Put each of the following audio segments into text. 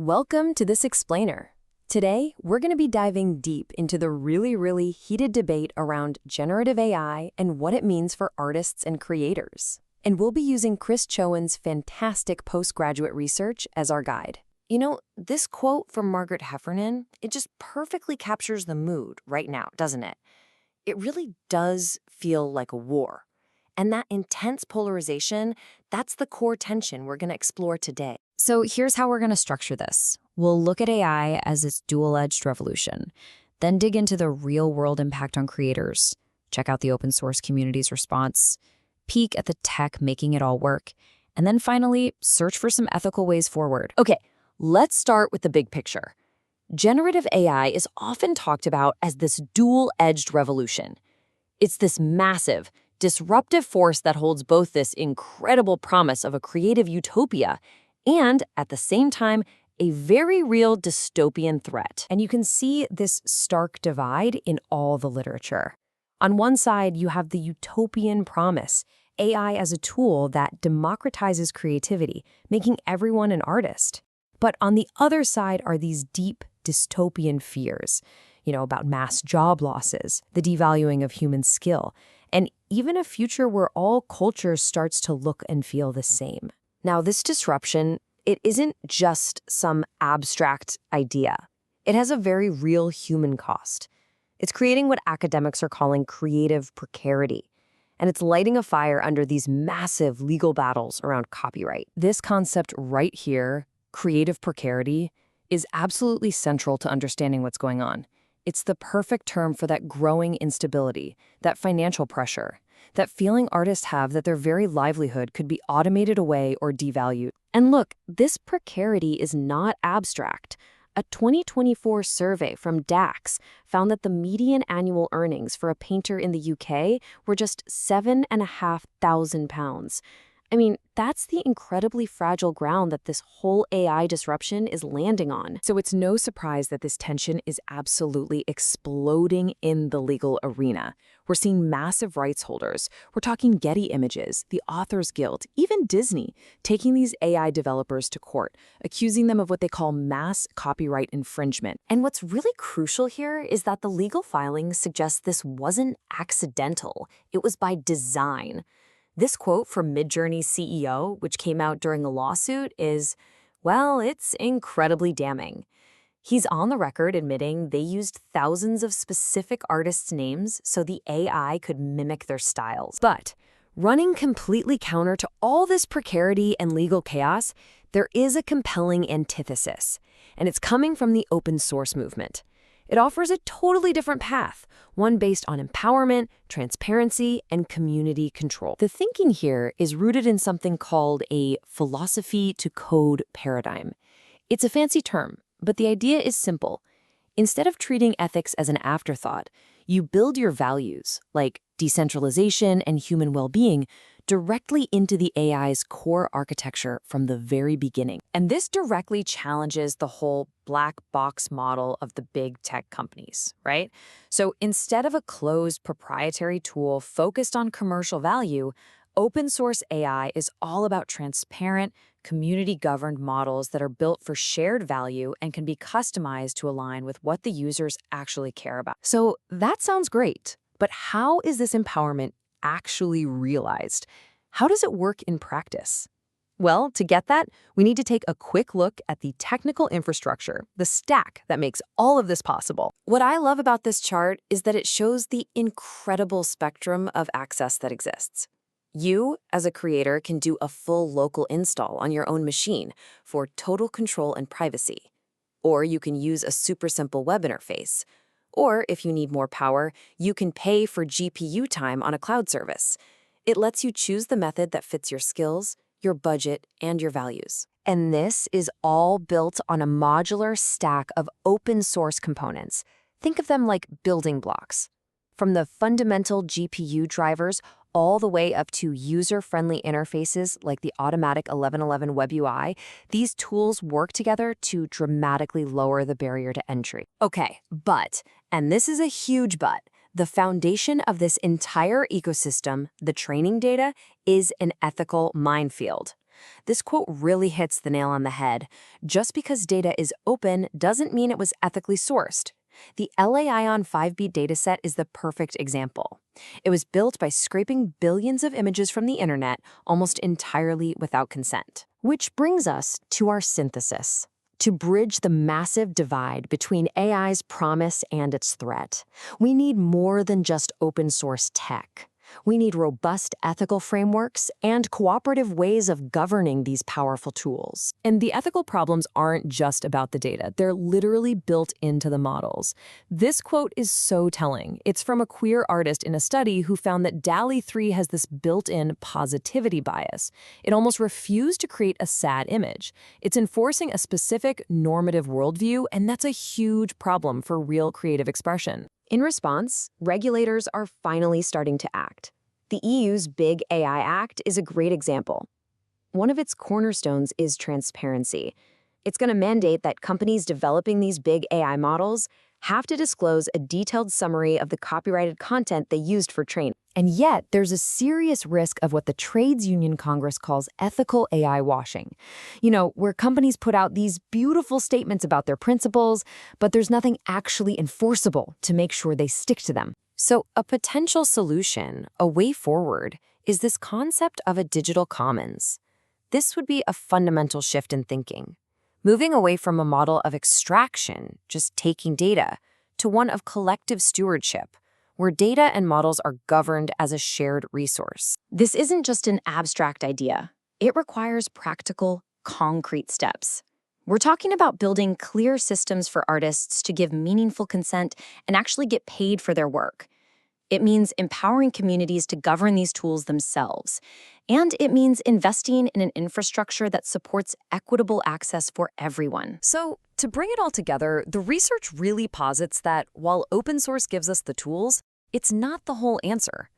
Welcome to this explainer. Today, we're going to be diving deep into the really heated debate around generative AI and what it means for artists and creators. And we'll be using Chris Chowan's fantastic postgraduate research as our guide. You know, this quote from Margaret Heffernan, it just perfectly captures the mood right now, doesn't it? It really does feel like a war. And that intense polarization, that's the core tension we're going to explore today. So here's how we're going to structure this. We'll look at AI as its dual-edged revolution, then dig into the real-world impact on creators, check out the open source community's response, peek at the tech making it all work, and then finally, search for some ethical ways forward. Okay, let's start with the big picture. Generative AI is often talked about as this dual-edged revolution. It's this massive, disruptive force that holds both this incredible promise of a creative utopia and, at the same time, a very real dystopian threat. And you can see this stark divide in all the literature. On one side, you have the utopian promise, AI as a tool that democratizes creativity, making everyone an artist. But on the other side are these deep dystopian fears, about mass job losses, the devaluing of human skill, and even a future where all culture starts to look and feel the same. Now, this disruption, it isn't just some abstract idea. It has a very real human cost. It's creating what academics are calling creative precarity, and it's lighting a fire under these massive legal battles around copyright. This concept right here, creative precarity, is absolutely central to understanding what's going on. It's the perfect term for that growing instability, that financial pressure, that feeling artists have that their very livelihood could be automated away or devalued. And look, this precarity is not abstract. A 2024 survey from DAX found that the median annual earnings for a painter in the UK were just £7,500. I mean, that's the incredibly fragile ground that this whole AI disruption is landing on. So it's no surprise that this tension is absolutely exploding in the legal arena. We're seeing massive rights holders. We're talking Getty Images, the Authors Guild, even Disney, taking these AI developers to court, accusing them of what they call mass copyright infringement. And what's really crucial here is that the legal filings suggest this wasn't accidental. It was by design. This quote from Midjourney's CEO, which came out during a lawsuit, is, well, it's incredibly damning. He's on the record admitting they used thousands of specific artists' names so the AI could mimic their styles. But running completely counter to all this precarity and legal chaos, there is a compelling antithesis, and it's coming from the open source movement. It offers a totally different path, one based on empowerment, transparency, and community control. The thinking here is rooted in something called a philosophy to code paradigm. It's a fancy term, but the idea is simple. Instead of treating ethics as an afterthought, you build your values, like decentralization and human well-being, directly into the AI's core architecture from the very beginning. And this directly challenges the whole black box model of the big tech companies, right? So instead of a closed proprietary tool focused on commercial value, open source AI is all about transparent, community-governed models that are built for shared value and can be customized to align with what the users actually care about. So that sounds great, but how is this empowerment actually realized? How does it work in practice? Well, to get that, we need to take a quick look at the technical infrastructure, the stack that makes all of this possible. What I love about this chart is that it shows the incredible spectrum of access that exists. You, as a creator, can do a full local install on your own machine for total control and privacy. Or you can use a super simple web interface. Or, if you need more power, you can pay for GPU time on a cloud service. It lets you choose the method that fits your skills, your budget, and your values. And this is all built on a modular stack of open source components. Think of them like building blocks. From the fundamental GPU drivers all the way up to user-friendly interfaces like the automatic 1111 Web UI, these tools work together to dramatically lower the barrier to entry. Okay, but, and this is a huge but, the foundation of this entire ecosystem, the training data, is an ethical minefield. This quote really hits the nail on the head. Just because data is open doesn't mean it was ethically sourced. The LA Ion 5B dataset is the perfect example. It was built by scraping billions of images from the internet almost entirely without consent. Which brings us to our synthesis. To bridge the massive divide between AI's promise and its threat, we need more than just open source tech. We need robust ethical frameworks and cooperative ways of governing these powerful tools. And the ethical problems aren't just about the data. They're literally built into the models. This quote is so telling. It's from a queer artist in a study who found that DALL-E 3 has this built-in positivity bias. It almost refused to create a sad image. It's enforcing a specific normative worldview, and that's a huge problem for real creative expression. In response, regulators are finally starting to act. The EU's Big AI Act is a great example. One of its cornerstones is transparency. It's going to mandate that companies developing these big AI models have to disclose a detailed summary of the copyrighted content they used for training. And yet, there's a serious risk of what the Trades Union Congress calls ethical AI washing. Where companies put out these beautiful statements about their principles, but there's nothing actually enforceable to make sure they stick to them. So a potential solution, a way forward, is this concept of a digital commons. This would be a fundamental shift in thinking, moving away from a model of extraction, just taking data, to one of collective stewardship, where data and models are governed as a shared resource. This isn't just an abstract idea. It requires practical, concrete steps. We're talking about building clear systems for artists to give meaningful consent and actually get paid for their work. It means empowering communities to govern these tools themselves. And it means investing in an infrastructure that supports equitable access for everyone. So, to bring it all together, the research really posits that while open source gives us the tools, it's not the whole answer.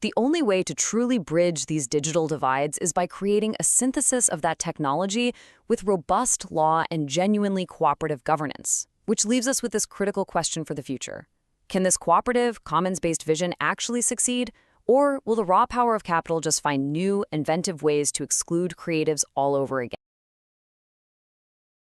The only way to truly bridge these digital divides is by creating a synthesis of that technology with robust law and genuinely cooperative governance, which leaves us with this critical question for the future. Can this cooperative, commons-based vision actually succeed, or will the raw power of capital just find new, inventive ways to exclude creatives all over again?